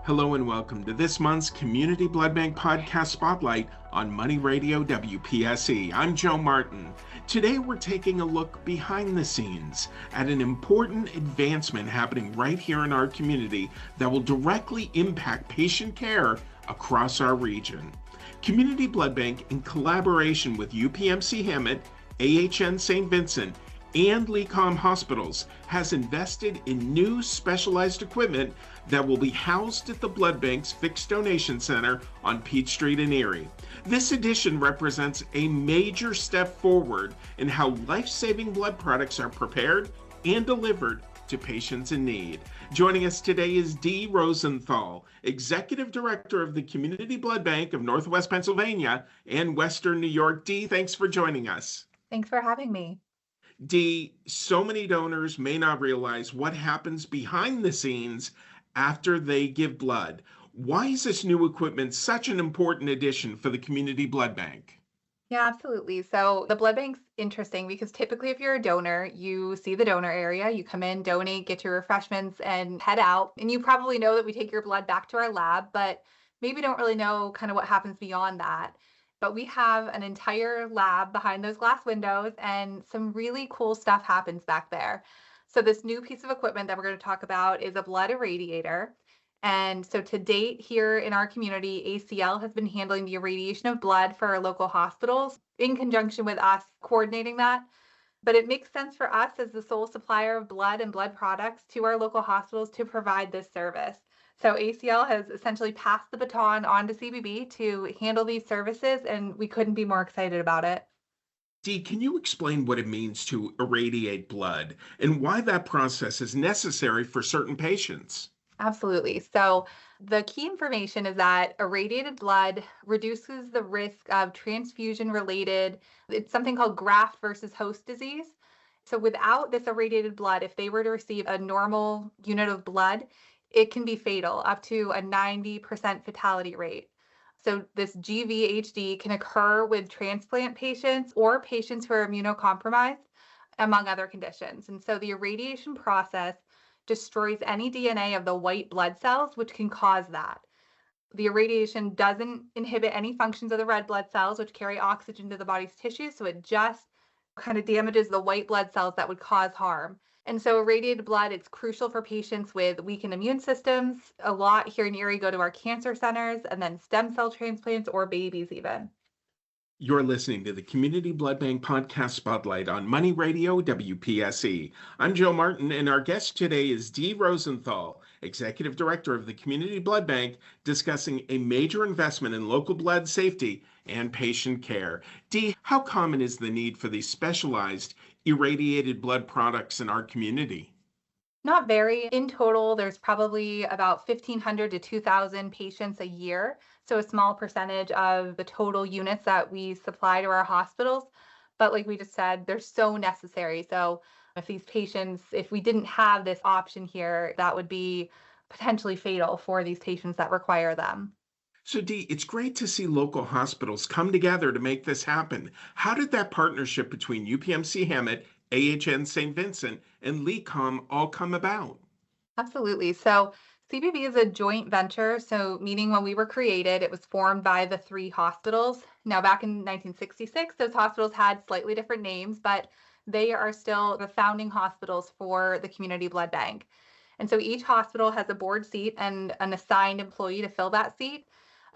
Hello and welcome to this month's Community Blood Bank Podcast Spotlight on Money Radio WPSE. I'm Joe Martin. Today we're taking a look behind the scenes at an important advancement happening right here in our community that will directly impact patient care across our region. Community Blood Bank, in collaboration with UPMC Hammett, AHN St. Vincent, and LECOM Hospitals, has invested in new specialized equipment that will be housed at the Blood Bank's Fixed Donation Center on Peach Street in Erie. This addition represents a major step forward in how life-saving blood products are prepared and delivered to patients in need. Joining us today is Dee Rosenthal, Executive Director of the Community Blood Bank of Northwest Pennsylvania and Western New York. Dee, thanks for joining us. Thanks for having me. Dee, so many donors may not realize what happens behind the scenes after they give blood. Why is this new equipment such an important addition for the Community Blood Bank? Yeah, absolutely. So the blood bank's interesting because typically if you're a donor, you see the donor area, you come in, donate, get your refreshments and head out. And you probably know that we take your blood back to our lab, but maybe don't really know kind of what happens beyond that. But we have an entire lab behind those glass windows and some really cool stuff happens back there. So this new piece of equipment that we're going to talk about is a blood irradiator. And so to date here in our community, ACL has been handling the irradiation of blood for our local hospitals in conjunction with us coordinating that. But it makes sense for us as the sole supplier of blood and blood products to our local hospitals to provide this service. So ACL has essentially passed the baton on to CBB to handle these services, and we couldn't be more excited about it. Dee, can you explain what it means to irradiate blood and why that process is necessary for certain patients? Absolutely. So the key information is that irradiated blood reduces the risk of transfusion related, it's something called graft versus host disease. So without this irradiated blood, if they were to receive a normal unit of blood, it can be fatal, up to a 90% fatality rate. So this GVHD can occur with transplant patients or patients who are immunocompromised, among other conditions. And so the irradiation process destroys any DNA of the white blood cells, which can cause that. The irradiation doesn't inhibit any functions of the red blood cells, which carry oxygen to the body's tissues. So it just kind of damages the white blood cells that would cause harm. And so irradiated blood, it's crucial for patients with weakened immune systems. A lot here in Erie go to our cancer centers and then stem cell transplants or babies even. You're listening to the Community Blood Bank Podcast Spotlight on Money Radio WPSE. I'm Joe Martin, and our guest today is Dee Rosenthal, Executive Director of the Community Blood Bank, discussing a major investment in local blood safety and patient care. Dee, how common is the need for these specialized irradiated blood products in our community? Not very. In total, there's probably about 1,500 to 2,000 patients a year. So a small percentage of the total units that we supply to our hospitals. But like we just said, they're so necessary. So if these patients, if we didn't have this option here, that would be potentially fatal for these patients that require them. So, Dee, it's great to see local hospitals come together to make this happen. How did that partnership between UPMC Hammett, AHN St. Vincent, and LECOM all come about? Absolutely. So CBB is a joint venture. So meaning when we were created, it was formed by the three hospitals. Now, back in 1966, those hospitals had slightly different names, but they are still the founding hospitals for the Community Blood Bank. And so each hospital has a board seat and an assigned employee to fill that seat.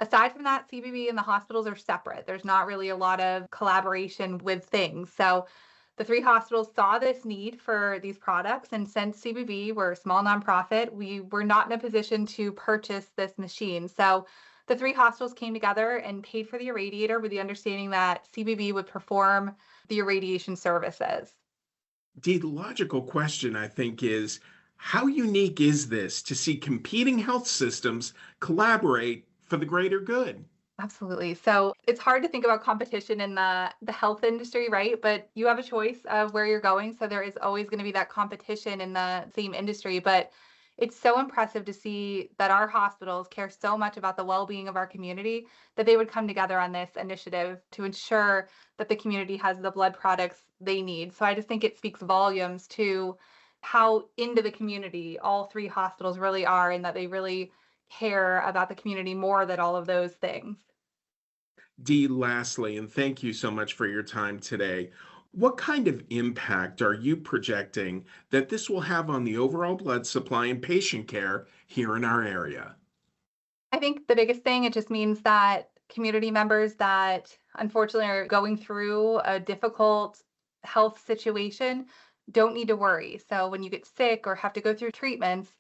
Aside from that, CBB and the hospitals are separate. There's not really a lot of collaboration with things. So the three hospitals saw this need for these products, and since CBB, we're a small nonprofit, we were not in a position to purchase this machine. So the three hospitals came together and paid for the irradiator with the understanding that CBB would perform the irradiation services. The logical question, I think, is how unique is this to see competing health systems collaborate for the greater good? Absolutely. So it's hard to think about competition in the health industry, right? But you have a choice of where you're going. So there is always going to be that competition in the same industry. But it's so impressive to see that our hospitals care so much about the well-being of our community that they would come together on this initiative to ensure that the community has the blood products they need. So I just think it speaks volumes to how into the community all three hospitals really are and that they really care about the community more than all of those things. Dee, lastly, and thank you so much for your time today. What kind of impact are you projecting that this will have on the overall blood supply and patient care here in our area? I think the biggest thing, it just means that community members that unfortunately are going through a difficult health situation don't need to worry. So when you get sick or have to go through treatments,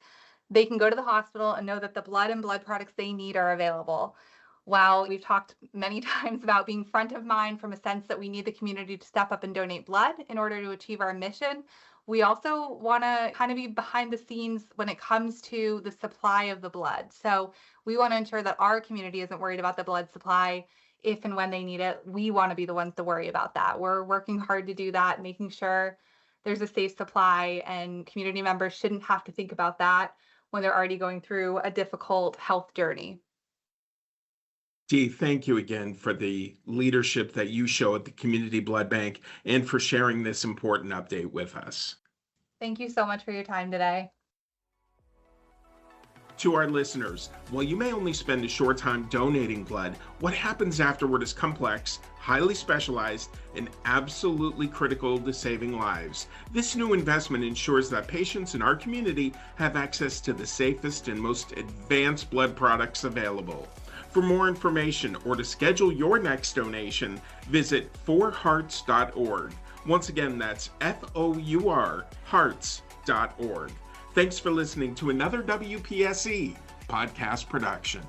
they can go to the hospital and know that the blood and blood products they need are available. While we've talked many times about being front of mind from a sense that we need the community to step up and donate blood in order to achieve our mission, we also want to kind of be behind the scenes when it comes to the supply of the blood. So we want to ensure that our community isn't worried about the blood supply if and when they need it. We want to be the ones to worry about that. We're working hard to do that, making sure there's a safe supply, and community members shouldn't have to think about that when they're already going through a difficult health journey. Dee, thank you again for the leadership that you show at the Community Blood Bank and for sharing this important update with us. Thank you so much for your time today. To our listeners, while you may only spend a short time donating blood, what happens afterward is complex, highly specialized, and absolutely critical to saving lives. This new investment ensures that patients in our community have access to the safest and most advanced blood products available. For more information or to schedule your next donation, visit forhearts.org. Once again, that's FOUR hearts.org. Thanks for listening to another WPSE podcast production.